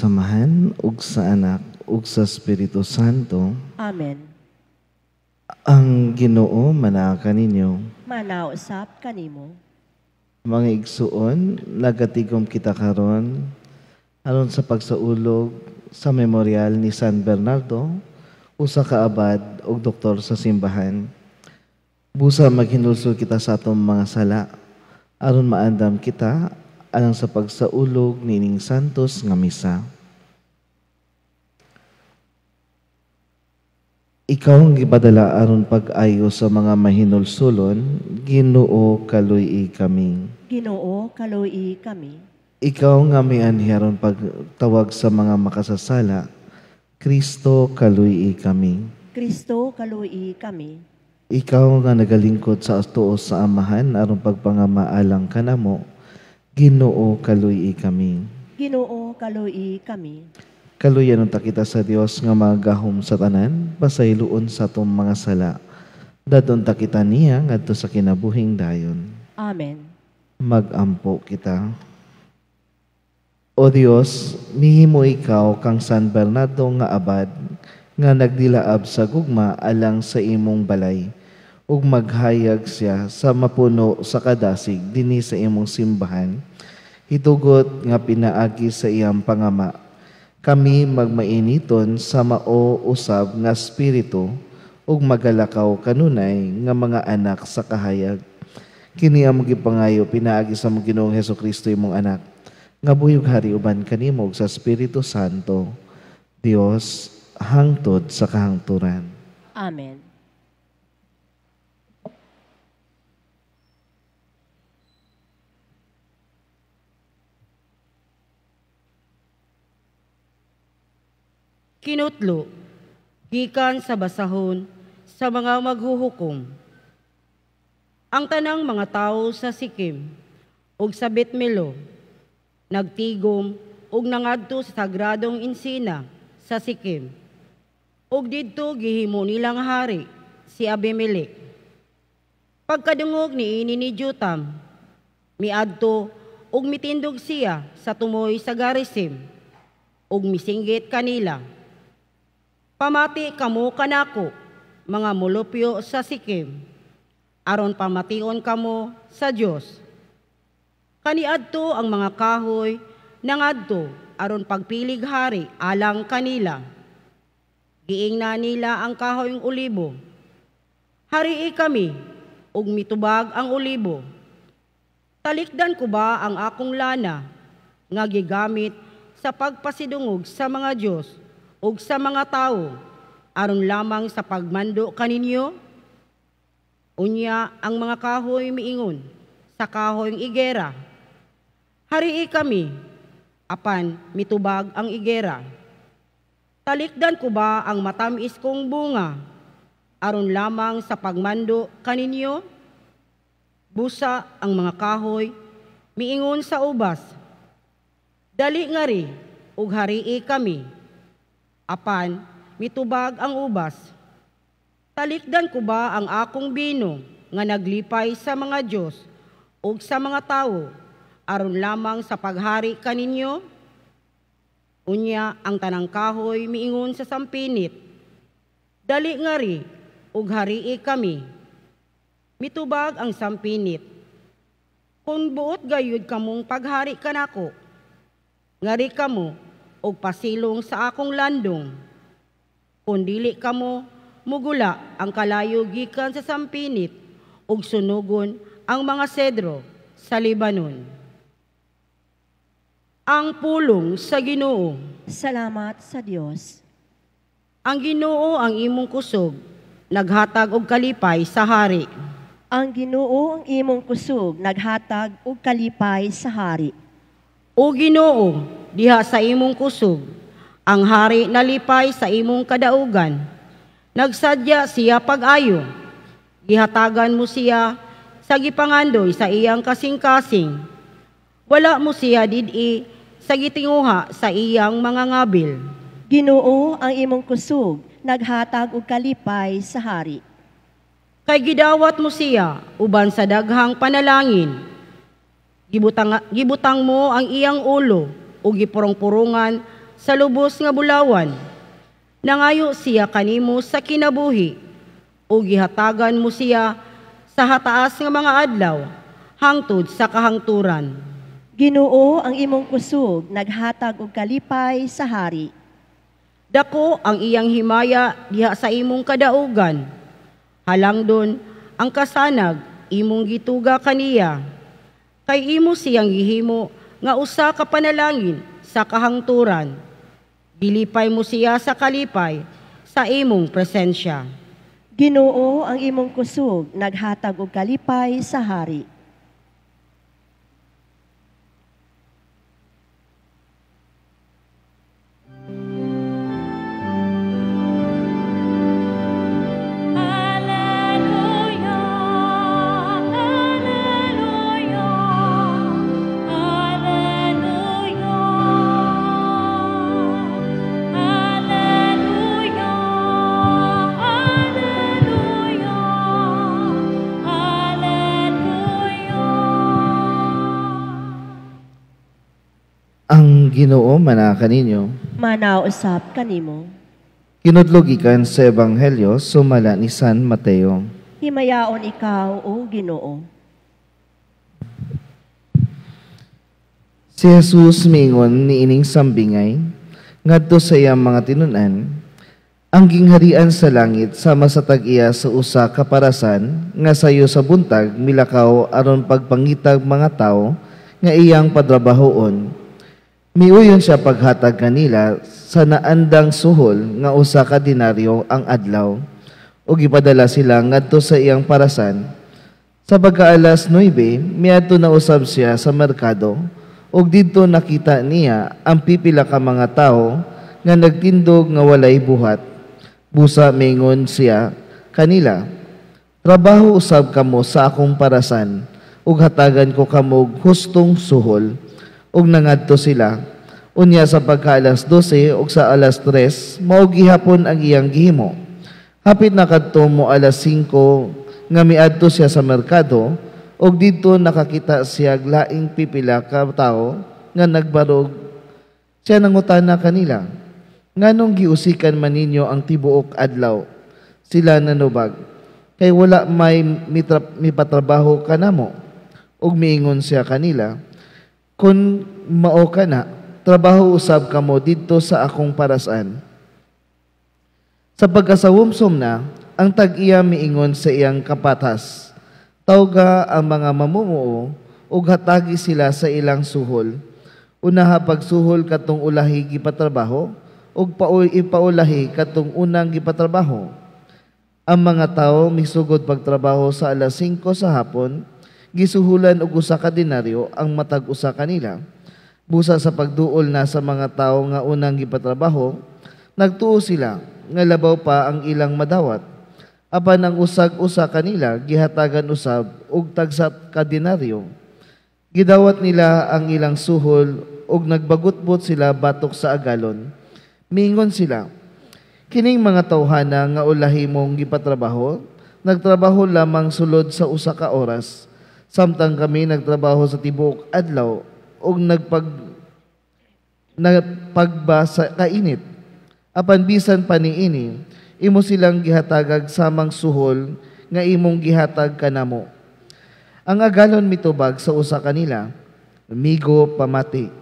Samahan, ug sa Anak, ug sa Espiritu Santo. Amen. Ang Ginoo manaka ninyo. Manausap kanimo. Mga igsuon, nagatigom kita karon aron sa pagsaulog sa memorial ni San Bernardo, usa ka abad ug doktor sa simbahan. Busa maghinulsol kita sa atong mga sala aron maandam kita alang sa pagsaulog nining santos nga misa. Ikaw ang gipadala aron pag-ayo sa mga mahinulsulon, Ginoo kaluy kami. Ginoo, kaluy kami. Ikaw nga may anhiyaron pagtawag sa mga makasasala, Kristo kaluy kami. Kristo, kaluy kami. Ikaw nga nagalingkod sa tuos sa Amahan aron pagpangamaalang kanamo, Ginoo kaluy kami. Ginoo, kaluy kami. Kaluyan unta kita sa Dios nga magahom sa tanan, pasayloon sa atong mga sala. Dadon ta kita niya ngadto sa kinabuhing dayon. Amen. Magampo kita. O Dios, mihimo ikaw kang San Bernardo nga abad nga nagdilaab sa gugma alang sa imong balay ug maghayag siya sa mapuno sa kadasig dinhi sa imong simbahan. Hitugot nga pinaagi sa iyang pangama. Kami magmainiton sa mao usab nga espiritu ug magalakaw kanunay nga mga anak sa kahayag. Kini among gipangayo pinaagi sa among Ginoong Hesukristo imong anak nga buyog hari uban kanimo ug sa Espiritu Santo, Dios hangtod sa kahangturan. Amen. Kinutlo, gikan sa basahon sa mga maghuhukom. Ang tanang mga tao sa Sikim ug sa Betmelo nagtigom ug nangadto sa sagradong insina sa Sikim. Ug didto gihimo nilang hari si Abimelek. Pagkadungog niini ni Jotam, miadto ug mitindog siya sa tumoy sa Garisim ug misinggit kanila. Pamati kamo kanako, mga molupyo sa Sikim, aron pamation kamo sa Dios. Kaniadto ang mga kahoy nangadto aron pagpilig hari alang kanila. Giingna nila ang kahoyng olibo. Harii kami, ug mitubag ang olibo. Talikdan ko ba ang akong lana nga gigamit sa pagpasidungog sa mga Dios ug sa mga tao, aron lamang sa pagmando kaninyo? Unya ang mga kahoy miingon sa kahoyng igera. Harii kami, apan mitubag ang igera. Talikdan ko ba ang matamis kong bunga, aron lamang sa pagmando kaninyo? Busa ang mga kahoy miingon sa ubas. Dali nga ri, ug harii kami. Apan, mitubag ang ubas. Talikdan ko ba ang akong bino nga naglipay sa mga Diyos o sa mga tao, aron lamang sa paghari kaninyo? Unya ang tanang kahoy miingon sa sampinit. Dali nga ri, ug harii kami. Mitubag ang sampinit. Kung buot gayud kamong paghari kanako, ngari kamo, og pasilong sa akong landong. Kung dili kamo, mugula ang kalayo gikan sa sampinit, ug sunugon ang mga sedro sa Libanon. Ang pulong sa Ginoo. Salamat sa Dios. Ang Ginoo ang imong kusog, naghatag og kalipay sa hari. Ang Ginoo ang imong kusog, naghatag og kalipay sa hari. O Ginoo, diha sa imong kusog, ang hari nalipay sa imong kadaugan. Nagsadya siya pag-ayo. Gihatagan mo siya sa gipangandoy sa iyang kasing-kasing. Wala mo siya did-i sa gitinguha sa iyang mga ngabil. Ginoo ang imong kusog, naghatag og kalipay sa hari. Kay gidawat mo siya uban sa daghang panalangin. Gibutang mo ang iyang ulo o gipurong-purungan sa lubos nga bulawan. Nangayo siya kanimo sa kinabuhi, o gihatagan mo siya sa hataas nga mga adlaw, hangtod sa kahangturan. Ginoo, ang imong kusog naghatag og kalipay sa hari. Dako ang iyang himaya diha sa imong kadaugan. Halangdon ang kasanag imong gituga kaniya. Kay imo siyang gihimo nga usa ka panalangin sa kahangturan. Dilipay mo siya sa kalipay sa imong presensya. Ginoo, ang imong kusog naghatag og kalipay sa hari. Ang Ginoo manaka ninyo. Manausap kanimo. Kinudlog ikan sa Ebanghelyo sumala ni San Mateo. Himayaon ikaw, O Ginoo. Si Jesus mingon ni ining sambingay, ngadto sa iyang mga tinunan, ang gingharian sa langit sama sa tag-iya sa usa ka parasan nga sayo sa buntag milakaw aron pagpangitag mga tao nga iyang padrabahoon. Miuyon siya paghatag kanila sa naandang suhol nga usa ka denaryo ang adlaw ug gipadala sila ngadto sa iyang parasan. Sa pagkaalas 9, miadto na usab siya sa merkado ug didto nakita niya ang pipila ka mga tao nga nagtindog nga walay buhat. Busa mingon siya kanila, trabaho usab kamo sa akong parasan ug hatagan ko kamog hustong suhol. Ug nangadto sila. Unya sa pagkaalas 12 ug sa alas 3, mao gihapon ang iyang gihimo. Hapit na kadto mo alas 5 nga miadto siya sa merkado ug didto nakakita siya laing pipila ka tawo nga nagbarog. Siya nangutana kanila, nganong giusikan man ninyo ang tibuok adlaw? Sila nanubag, kay wala may mipatrabaho kanamo. Ug miingon siya kanila, kun mao ka na, trabaho usab kamo didto sa akong parasan. Sa pagkasawumsom na, ang tag-iya miingon sa iyang kapatas, tawga ang mga mamumuo ug hatagi sila sa ilang suhol. Unaha pagsuhol katong ulahi gipatrabaho ug ipaulahi katong unang gipatrabaho. Ang mga tao misugod pagtrabaho sa alas 5 sa hapon, gisuhulan og usa ka denaryo ang matag usa kanila. Busa sa pagduol na sa mga tao nga unang gipatrabaho, nagtuo sila nga labaw pa ang ilang madawat. Apan ang usag-usa kanila gihatagan usab og tagsa ka denaryo. Gidawat nila ang ilang suhol ug nagbagutbot sila batok sa agalon. Mingon sila, kining mga tawhana nga ulahi mong gipatrabaho, nagtrabaho lamang sulod sa usa ka oras. Samtang kami nagtrabaho sa tibuok adlaw o nagpagba sa kainit. Apan bisan pa niini, imo silang gihatagag samang suhol nga imong gihatag kanamo. Ang agalon mitubag sa usa kanila, migo pamati.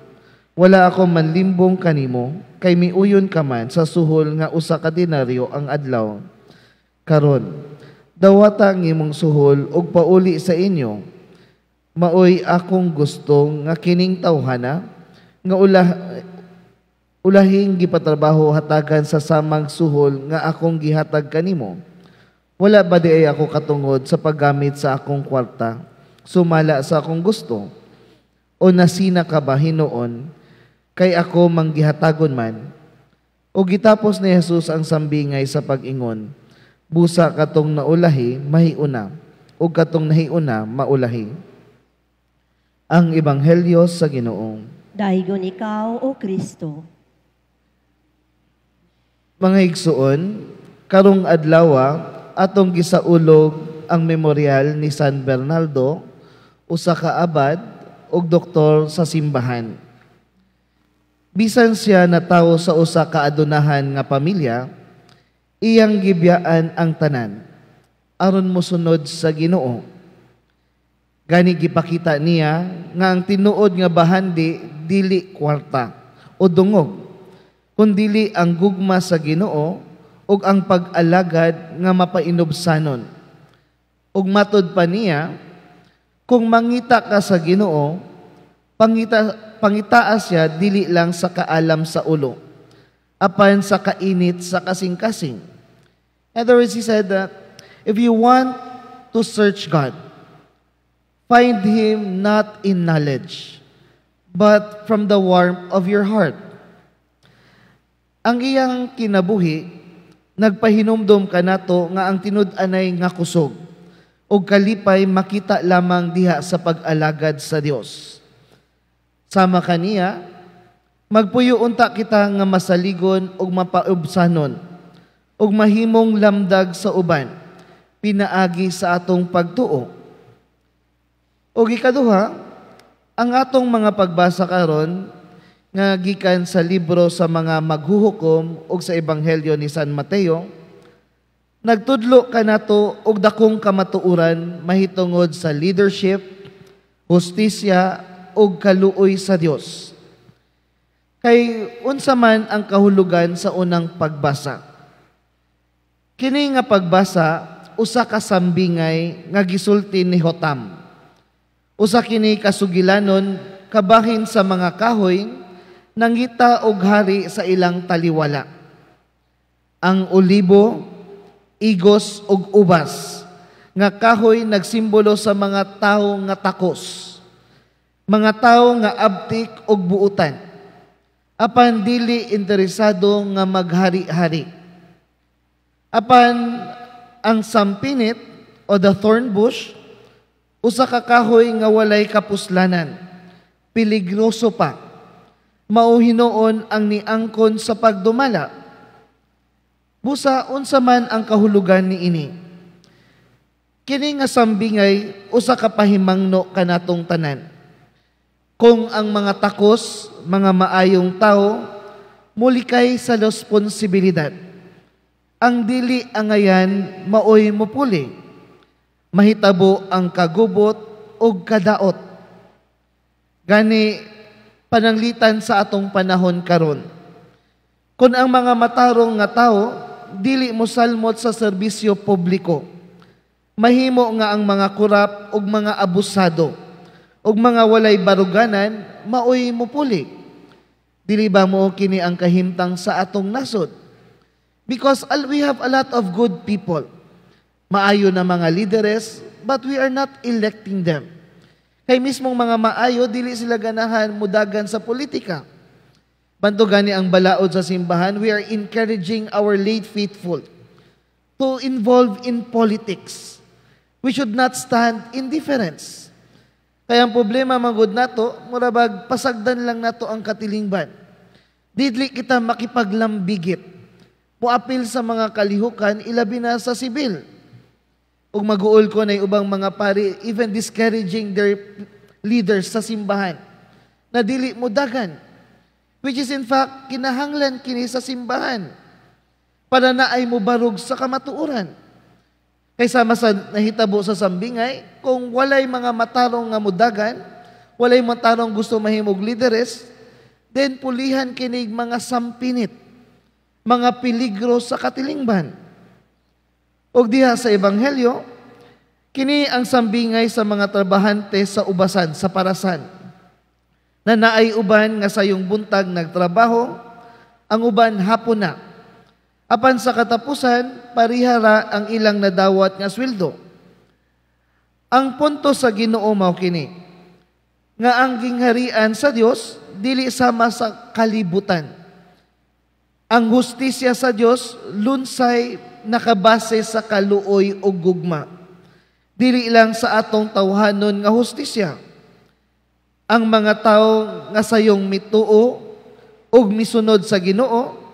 Wala ako manlimbong kanimo, kay miuyon ka man sa suhol nga usa ka denaryo ang adlaw. Karon, dawata ang imong suhol ug pauli sa inyo. Maoy akong gusto nga kining tawhana nga ulahing gipatrabaho hatagan sa samang suhol nga akong gihatag kanimo. Wala ba di ay ako katungod sa paggamit sa akong kwarta, sumala sa akong gusto? O nasina ka ba hinoon, kay ako manggihatagon man? O gitapos ni Jesus ang sambingay sa pag-ingon, busa katong naulahi, mahiuna, o katong nahiuna, maulahi. Ang Ebanghelyo sa Ginoo. Daigon ikaw, O Kristo. Mga igsuon, karong adlaw atong gisaulog ang memoryal ni San Bernardo, usa ka abad ug doktor sa simbahan. Bisan siya na tawo sa usa ka adunahan nga pamilya, iyang gibiyaan ang tanan aron mosunod sa Ginoo. Gani gipakita niya nga ang tinuod nga bahandi dili kwarta o dungog, kundili ang gugma sa Ginoo ug ang pag-alagad nga mapainobsanon. Ug matud pa niya, kung mangita ka sa Ginoo, pangitaa siya dili lang sa kaalam sa ulo, apan sa kainit sa kasing-kasing. In other words, he said that if you want to search God, find Him not in knowledge, but from the warmth of your heart. Ang iyang kinabuhi, nagpahinumdom ka nato nga ang tinud-anay nga kusog, o kalipay makita lamang diha sa pag-alagad sa Dios. Sama kaniya, magpuyo unta kita nga masaligon ug mapaubsanon ug mahimong lamdag sa uban pinaagi sa atong pagtuo. Ug ikaduha, ang atong mga pagbasa karon nga gikan sa libro sa mga maghuhukom ug sa ebanghelyo ni San Mateo, nagtudlo kanato og dakong kamatuoran mahitungod sa leadership, hustisya ug kaluoy sa Dios. Kay unsa man ang kahulugan sa unang pagbasa? Kini nga pagbasa usa ka sambingay nga gisulti ni Hotam. Usa kini kasugilanon kabahin sa mga kahoy nangita og hari sa ilang taliwala. Ang olibo, igos ug ubas nga kahoy nagsimbolo sa mga tawo nga takos, mga tawo nga abtik og buutan, apan dili interesado nga maghari-hari. Apan ang sampinit o the thorn bush, usa ka kahoy nga walay kapuslanan, peligroso pa, mao hinoon ang niangkon sa pagdumala. Busa unsa man ang kahulugan niini? Kini nga sambingay usa ka pahimangno kanatong tanan. Kung ang mga takos, mga maayong tao, mulikay sa responsibilidad, ang dili angayan maoy mupuli, mahitabo ang kagubot o kadaot. Gani pananglitan sa atong panahon karon. Kung ang mga matarong nga tao dili mosalmot sa serbisyo publiko, mahimo nga ang mga kurap ug mga abusado ug mga walay baruganan maoy mupuli. Dili ba mo kini ang kahimtang sa atong nasod? Because we have a lot of good people, maayo na mga leaders, but we are not electing them. Kay mismong mga maayo, dili sila ganahan mudagan sa politika. Banto gani ang balaod sa simbahan, we are encouraging our late faithful to involve in politics. We should not stand indifference. Kaya ang problema manggod nato, murabag pasagdan lang nato ang katilingban. Didli kita makipaglambigit. Muapil sa mga kalihukan, ilabi na sa sibil. Ug mag-uol ko na ubang mga pari, even discouraging their leaders sa simbahan, na dili mudagan. Which is in fact, kinahanglan kini sa simbahan para na ay mubarog sa kamatuoran. Kaysa sa nahitabo sa sambingay, kung walay mga matarong nga mudagan, walay matarong gusto mahimog leaders, then pulihan kinig mga sampinit, mga peligro sa katilingban. Og diha sa ebanghelyo, kini ang sambingay sa mga trabahante sa ubasan, sa parasan, na naay uban nga sayong buntag nagtrabaho, ang uban hapon na. Apan sa katapusan, parihara ang ilang nadawat nga sweldo. Ang punto sa Ginoo mao kini, nga ang gingharian sa Dios dili sama sa kalibutan. Ang hustisya sa Dios lunsay nakabase sa kaluoy o gugma. Dili lang sa atong tawhanon nga hustisya. Ang mga tao nga sayong mituo ug misunod sa Ginoo,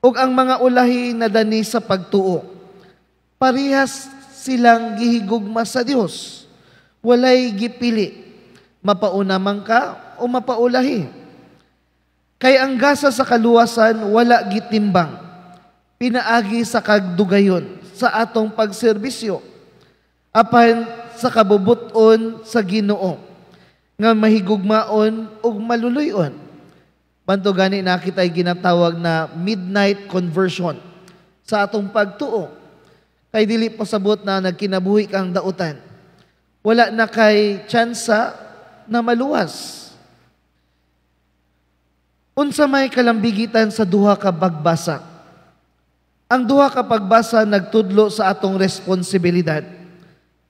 ug ang mga ulahi na dani sa pagtuo, parihas silang gihigugma sa Dios. Walay gipili, mapauna man ka o mapaulahi. Kay ang gasa sa kaluwasan wala gitimbang, pinaagi sa kagdugayon sa atong pagserbisyo, apan sa kabubuton sa Ginoo, nga mahigugmaon ug maluluyon. Banto gani na kita'y ginatawag na midnight conversion sa atong pagtuo. Kay dili pasabot na nagkinabuhi kang dautan. Wala na kay tsansa na maluwas. Unsa may kalambigitan sa duha ka pagbasa. Ang duha ka pagbasa nagtudlo sa atong responsibilidad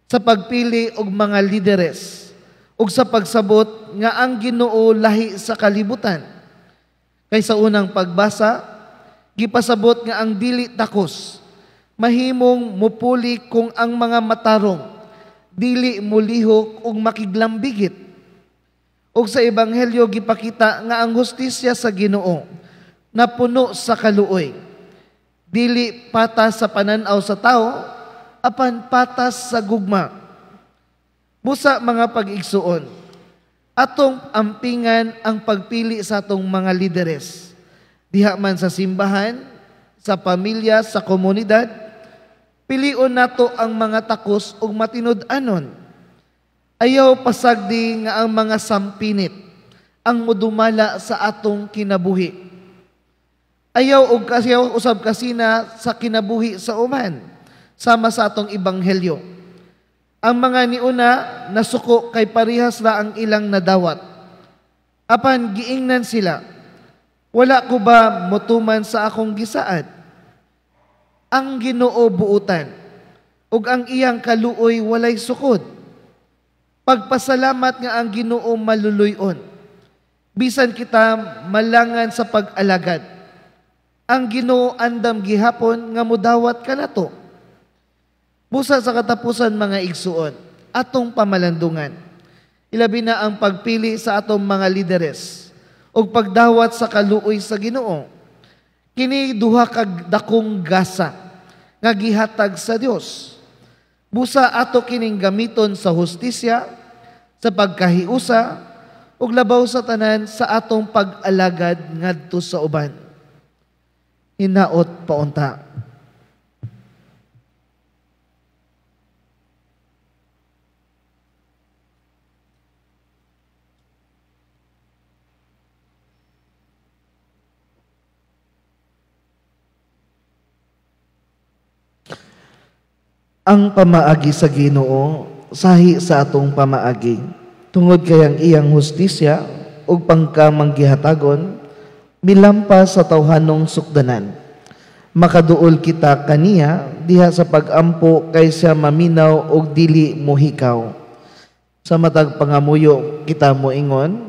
sa pagpili og mga lideres ug sa pagsabot nga ang Ginoo lahi sa kalibutan. Kay sa unang pagbasa, gipasabot nga ang dili takos mahimong mupuli kung ang mga matarong dili mulihok ug makiglambigit. Ug sa ebanghelyo gipakita nga ang hustisya sa Ginoo na puno sa kaluoy, dili patas sa pananaw sa tao, apan patas sa gugma. Busa mga pag-igsuon, atong ampingan ang pagpili sa atong mga lideres, diha man sa simbahan, sa pamilya, sa komunidad. Pilion nato ang mga takos ug matinud-anon. Ayaw pasagdi nga ang mga sampinit ang mudumala sa atong kinabuhi. Ayaw usab kasina sa kinabuhi sa uman, sama sa atong ebanghelyo. Ang mga niuna nasuko kay parihas ra ang ilang nadawat. Apan giingnan sila, wala ko ba motuman sa akong gisaad? Ang Ginoo buutan, ug ang iyang kaluoy walay sukod. Pagpasalamat nga ang Ginoo maluluyon, bisan kita malangan sa pag-alagad. Ang Ginoo andam gihapon nga mudawat kanato. Busa sa katapusan mga igsuon, atong pamalandungan, ilabi na ang pagpili sa atong mga lideres ug pagdawat sa kaluoy sa Ginoo. Kini duha kag dakong gasa nga gihatag sa Dios. Busa ato kining gamiton sa hustisya, sa pagkahiusa, ug labaw sa tanan sa atong pag-alagad ngadto sa uban. Hinaot paunta. Ang pamaagi sa Ginoo sahi sa atong pamaagi tungod kay ang iyang hustisya ug pangkamanggihatagon milampas sa tawhanong sukdanan. Makaduol kita kaniya diha sa pag-ampo kay siya maminaw og dili mohikaw. Sa matag pangamuyo kita moingon,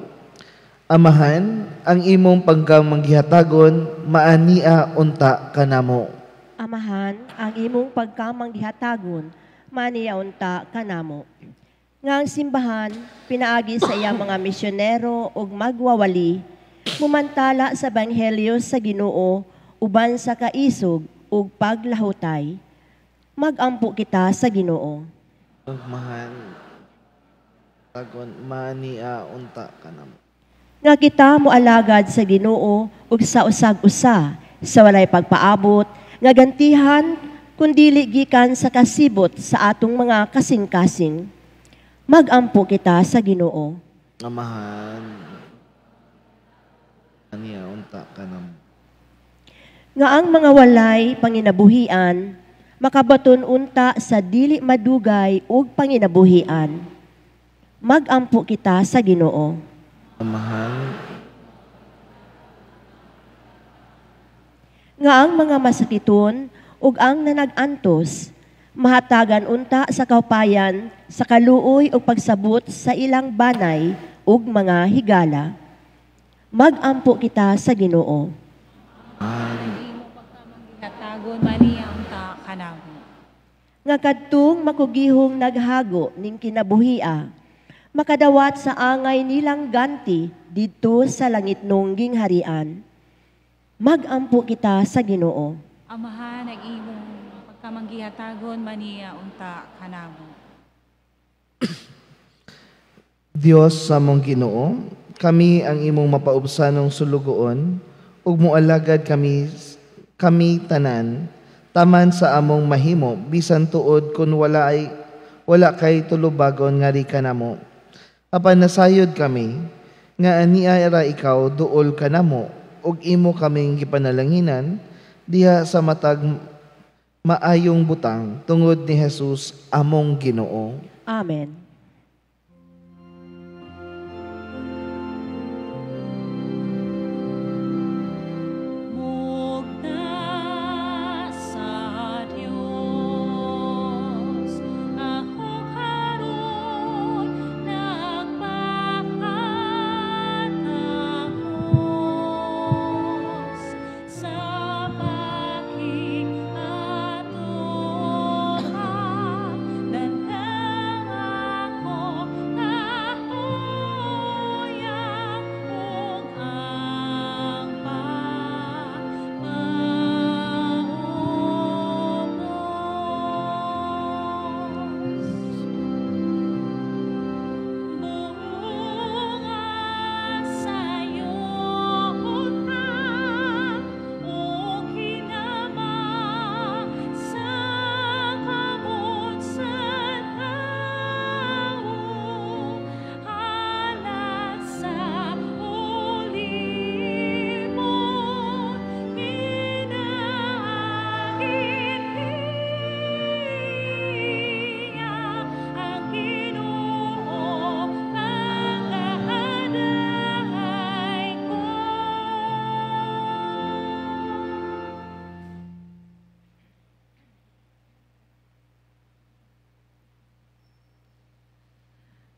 Amahan, ang imong pangkamanggihatagon maania unta kanamo. Amahan, ang imong pagkamanggihatagon, maniyaunta kanamo. Nga ang simbahan, pinaagi sa iyang mga misyonero ug magwawali, mumantala sa Ebanghelyo sa Ginoo, uban sa kaisog ug paglahutay. Magampo kita sa Ginoo. Amahan, tagon maania unta kanamo. Nga kita moalagad sa Ginoo ug sa usag-usa, sa walay pagpaabot, nga gantihan kundili gikan sa kasibot sa atong mga kasing-kasing. Magampo kita sa Ginoo. Amahan, ania unta kanamo. Nga ang mga walay panginabuhian, makabaton unta sa dili madugay ug panginabuhian. Magampo kita sa Ginoo. Amahan, Nga ang mga masakiton ug ang nanag-antos, mahatagan unta sa kaupayan, sa kaluoy ug pagsabot sa ilang banay ug mga higala. Magampo kita sa Ginoo. Katagon maniya unta kanamo. Nga kadtong makugihong naghago ning kinabuhia, makadawat sa angay nilang ganti didto sa langit nung gingharian. Magampo kita sa Ginoo. Amahan, nag-imong pagkamanggihatagon maniya unta kanamo. Dios sa mong Ginoo, kami ang imong mapaubsanong sulugoon, ug moalagad kami tanan, taman sa among mahimo, bisan tuod kung wala kay tulubagon nga di kanamo. Apan nasayod kami, nga aniara ikaw duol kanamo, ug imo kaming gipanalanginan, diha sa matag maayong butang, tungod ni Jesus among Ginoo. Amen.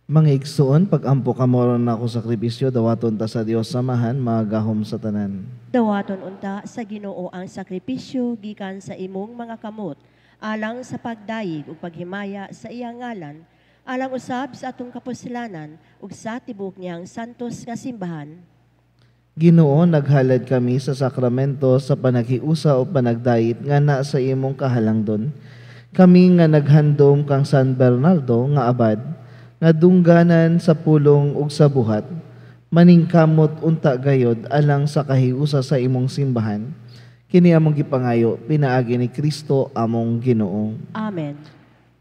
Mga igsoon, pag-ampo kamoron na ako sakripisyo, dawaton ta sa Dios samahan, magahom sa tanan. Dawaton unta sa Ginoo ang sakripisyo gikan sa imong mga kamot, alang sa pagdayeg ug paghimaya sa iyang ngalan, alang usab sa atong kapuslanan ug sa tibok niyang santos nga simbahan. Ginoo, naghalad kami sa sakramento sa panaghiusa o panagdayit nga na sa imong kahalangdon. Kami nga naghandom kang San Bernardo nga abad, nga dungganan sa pulong ug sa buhat, maningkamot unta gayod alang sa kahiusa sa imong simbahan. Kini among gipangayo, pinaagi ni Kristo among Ginoo. Amen.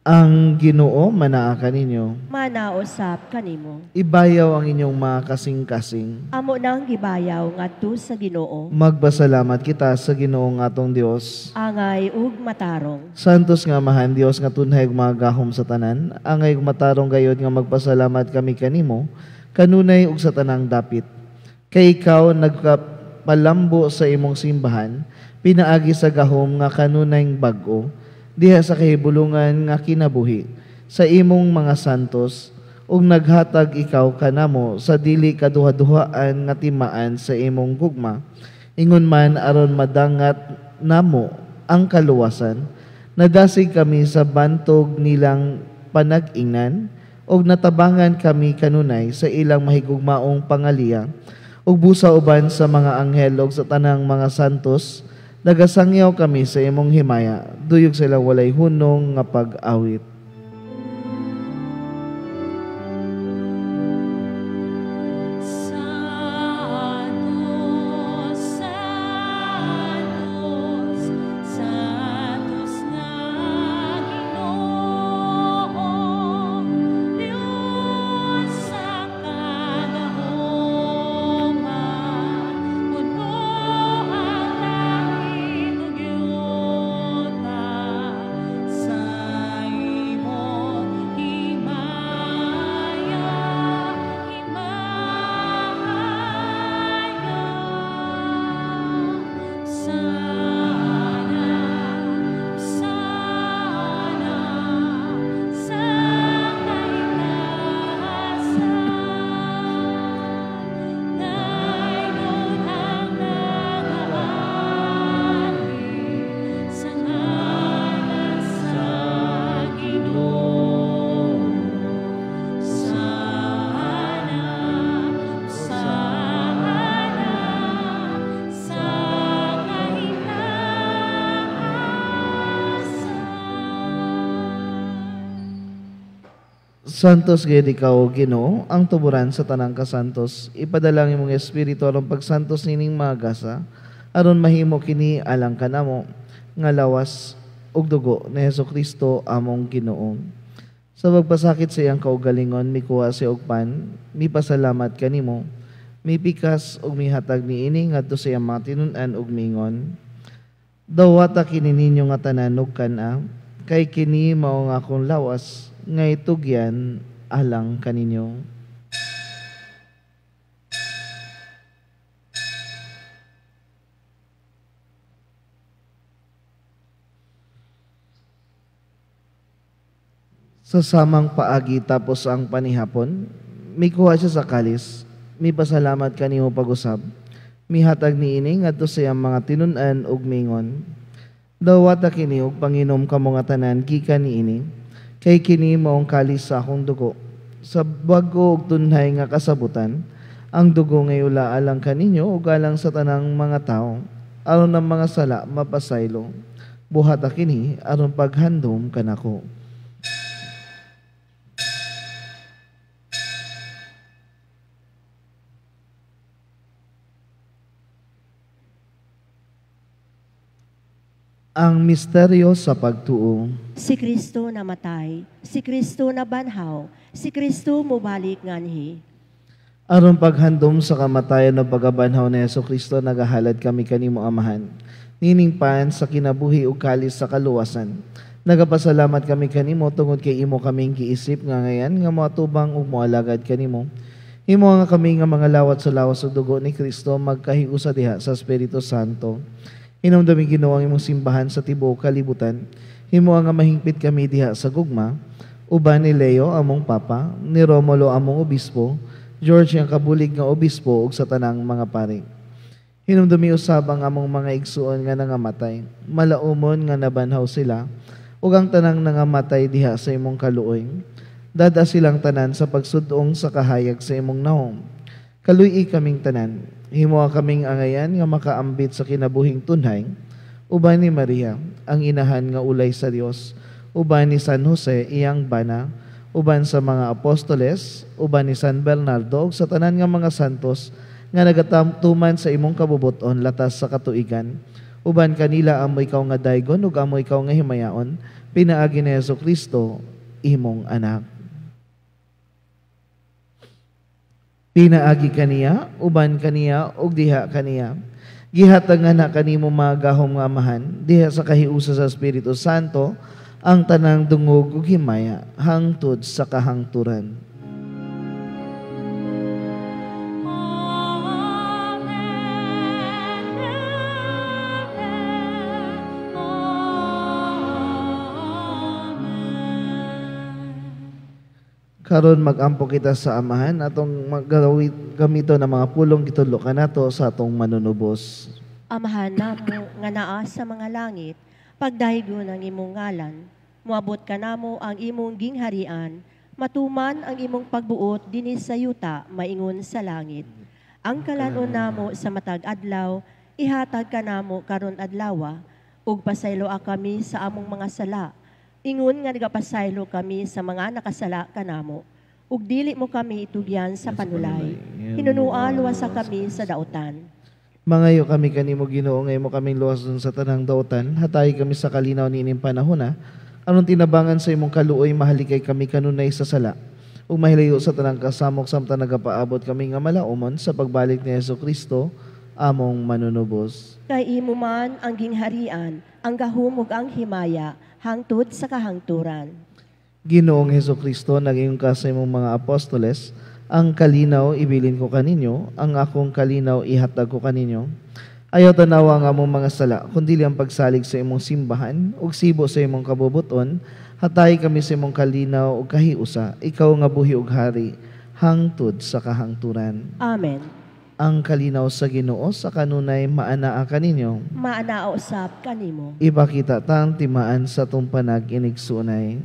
Ang Ginoo manaa kaninyo. Manaosap kanimo. Ibayaw ang inyong mga kasing-kasing. Amo nang gibayaw ngadto sa Ginoo. Magbasalamat kita sa Ginoo nga atong Dios. Angay ug matarong. Santos nga mahan Dios nga tunhay ug magahom sa tanan, angay ug matarong gayod nga magpasalamat kami kanimo, kanunay ug sa tanang dapit. Kay ikaw nagpalambo sa imong simbahan, pinaagi sa gahom nga kanunay bag-o, diha sa kahibulungan nga kinabuhi sa imong mga santos, ug naghatag ikaw kanamo sa dili kaduha-duhaan nga timaan sa imong gugma, ingon man aron madangat namo ang kaluwasan. Nadasig kami sa bantog nilang panag-ingnan, ug natabangan kami kanunay sa ilang mahigugmaong pangaliya, ug busa uban sa mga anghel ug sa tanang mga santos. Nagasangyaw kami sa imong himaya, duyog sila walay hunong nga pag-awit. Santos gayud ikaw, Ginoo, ang tuburan sa tanang kasantos. Ipadalangin mong espiritu aron pagsantos nining mga gasa, aron mahimo kini alang kanamo nga lawas ug dugo ni Hesukristo among Ginoo. Sa pagpasakit sa iyang kaugalingon, mikuha si og pan, mipasalamat kanimo, mipikas ug mihatag niini ngadto sa iyang mga tinun-an ug mingon. Dawata kini ninyo nga tanan ug kana, kay kini mao nga akong lawas nga itugyan alang kaninyo. Sa samang paagi tapos ang panihapon, mikuha siya sa kalis, mipasalamat kanimo pag-usab, mihatag niini ngadto sa iyang mga tinun-an ug mingon. Dawata kini og panginom kamo nga tanan gikan niini, kay kini maong kalis sa akong dugo. Sa bago ug tunhay nga kasabutan, ang dugo ngay ula alang kaninyo ug alang sa tanang mga tao, aron ang mga sala mapasaylo. Buhata kini aron paghandom kanako. Ang misteryo sa pagtuo. Si Kristo namatay, si Kristo nabanhaw, si Kristo mubalik nganhi. Aron paghandom sa kamatayan o pagabanhaw ni Hesukristo, nagahalad kami kanimo amahan. Nining pan sa kinabuhi ug kalis sa kaluwasan. Nagapasalamat kami kanimo tungod kay imo kaming giisip nga ngayan nga moatubang ug moalagad kanimo. Imo nga kami nga mga lawat sa lawas ug dugo ni Kristo magkahiusa diha sa Espiritu Santo. Hinumdumi Ginoo ang imong simbahan sa tibuok kalibutan. Himo nga mahingpit kami diha sa gugma, uban ni Leo among papa, ni Romulo among obispo, George ang kabulig nga obispo ug sa tanang mga pari. Hinumdumi usab ang among mga igsuon nga nangamatay, malaumon nga nabanhaw sila, ug ang tanang nangamatay diha sa imong kaluoy. Dada silang tanan sa pagsudong sa kahayag sa imong nahom. Kaluy kaming tanan. Himo kaming angayan nga makaambit sa kinabuhing tunhay, uban ni Maria, ang inahan nga ulay sa Dios, uban ni San Jose, iyang bana, uban sa mga apostoles, uban ni San Bernardo, ug sa tanan nga mga santos, nga nagatuman sa imong kabubuton latas sa katuigan, uban kanila amo ikaw nga daygon, ug amo ikaw nga himayaon, pinaagi ni Hesukristo, imong anak. Pinaagi kaniya, uban kaniya, ug diha kaniya. Gihatag nga na kanimo mga gahom nga amahan, diha sa kahiusa sa Espiritu Santo, ang tanang dungog ug himaya, hangtod sa kahangturan. Karon magampo kita sa amahan atong maggawit gamito ng mga pulong gitudlo kanato sa atong manunubos. Amahan namo nga naa sa mga langit, pagdahigon ang imong ngalan, moabot ka namo ang imong gingharian, matuman ang imong pagbuot dinhi sa yuta, maingon sa langit. Ang kalanon namo sa matag adlaw, ihatag ka namo karon adlawa, ug pasayloa kami sa among mga sala. Ingon nga nagapasaylo kami sa mga nakasala kanamo, ug dili mo kami itugyan sa panulay. Hinunua luwasa kami sa dautan. Mangayo kami kanimo Ginoo, ngayo mo kaming luwason sa tanang dautan, hatay kami sa kalinaw niining panahon aron tinabangan sa imong kaluoy, mahalikay kami kanunay sa sala, ug mahilayo sa tanang kasamok samtang nagapaabot kami nga malaumon sa pagbalik ni Hesukristo, among manunubos. Kay imo man ang gingharian, ang gahum ug ang himaya, hangtod sa kahangturan. Ginoong Hesukristo, naging ka sa imong mga apostoles, ang kalinaw ibilin ko kaninyo, ang akong kalinaw ihatag ko kaninyo. Ayaw tanawa nga mong mga sala, kundi ang pagsalig sa imong simbahan, ug sibo sa imong kabubuton, hatay kami sa imong kalinaw ug kahiusa, ikaw nga buhi ug hari, hangtod sa kahangturan. Amen. Ang kalinaw sa Ginoo sa kanunay maanaa kaninyo. Maanao usab kanimo. Ipakita tang timaan sa tong panag-inigsunay.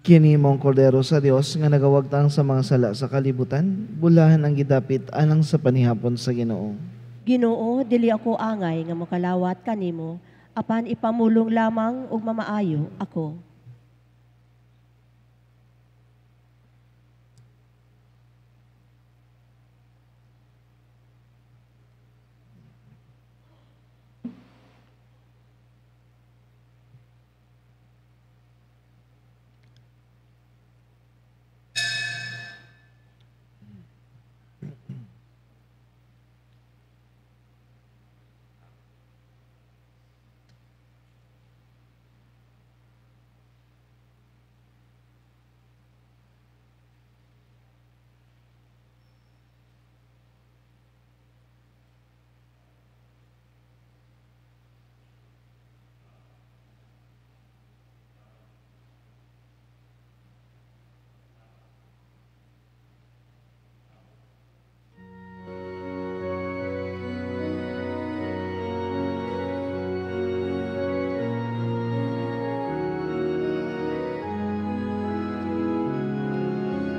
Kini mong kordero sa Dios nga nagawagtang sa mga sala sa kalibutan, bulahan ang gidapit alang sa panihapon sa Ginoo. Ginoo, dili ako angay nga mokalawat kanimo, apan ipamulong lamang ug mamaayo ako.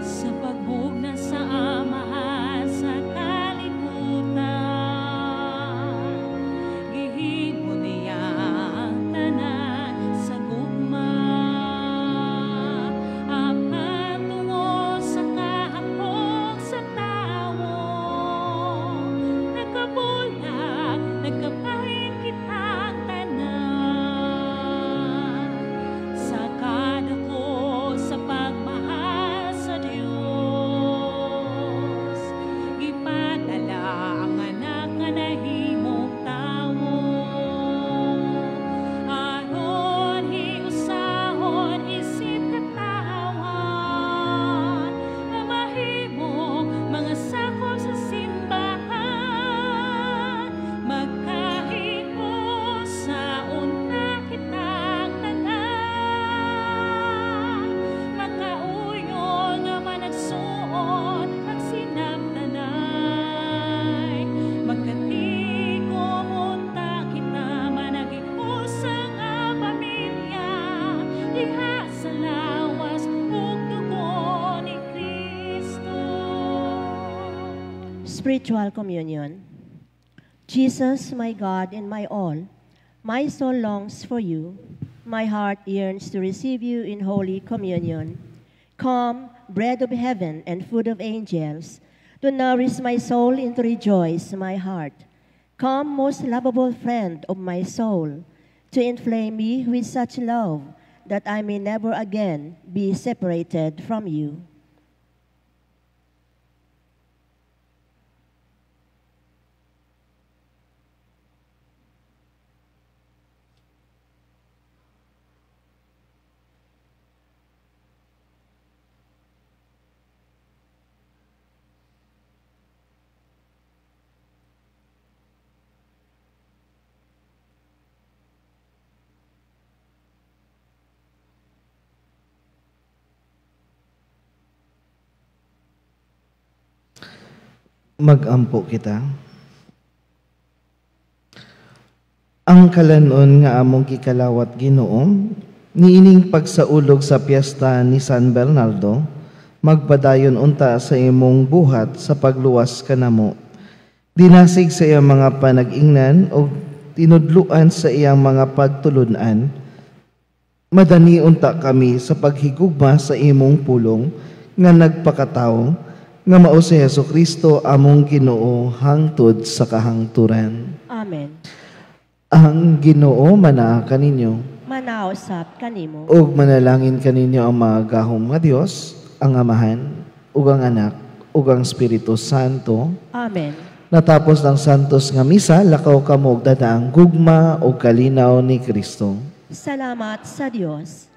Sa paghugna sa amahan sa kalibutan, gihimo niya ang tanan sa gugma. Apan tungo sa kahapon sa tawo, nagkabulag, nagkapahin kitang tanan. Sa kadako sa pagmahal sa Dios, ipadala ang anak nga nahimong tawo. Aron hiusahon isip katawan, na mahimong mga sakop sa simbahan. Magkahigos sa unta kitang tanan, makauyon nga managsuot ang sinabdanay. Magkatigom unta kita managipusang ang pamilya, diha sa lawas ug dugo ni Kristo. Spiritual Communion. Jesus, my God and my all, my soul longs for you, my heart yearns to receive you in Holy Communion. Come, bread of heaven and food of angels, to nourish my soul and to rejoice my heart. Come, most lovable friend of my soul, to inflame me with such love that I may never again be separated from you. Magampo kita. Ang kalanon nga among gikalawat Ginoo, niining pagsaulog sa piyesta ni San Bernardo, magpadayon unta sa imong buhat sa pagluwas kanamo. Dinasig sa iyang mga panag-ingnan o tinudluan sa iyang mga pagtulunan. Madani unta kami sa paghigugma sa imong pulong nga nagpakatao, nga mao si Jesucristo among Ginoo hangtod sa kahangturan. Amen. Ang Ginoo manaa kaninyo, Manausap kanimo. ug manalangin kaninyo ang mga gahom nga Dios, ang Amahan, ug ang Anak, ug ang Espiritu Santo. Amen. Natapos ng santos nga misa, lakaw kamo og dadaang gugma o kalinaw ni Kristo. Salamat sa Diyos.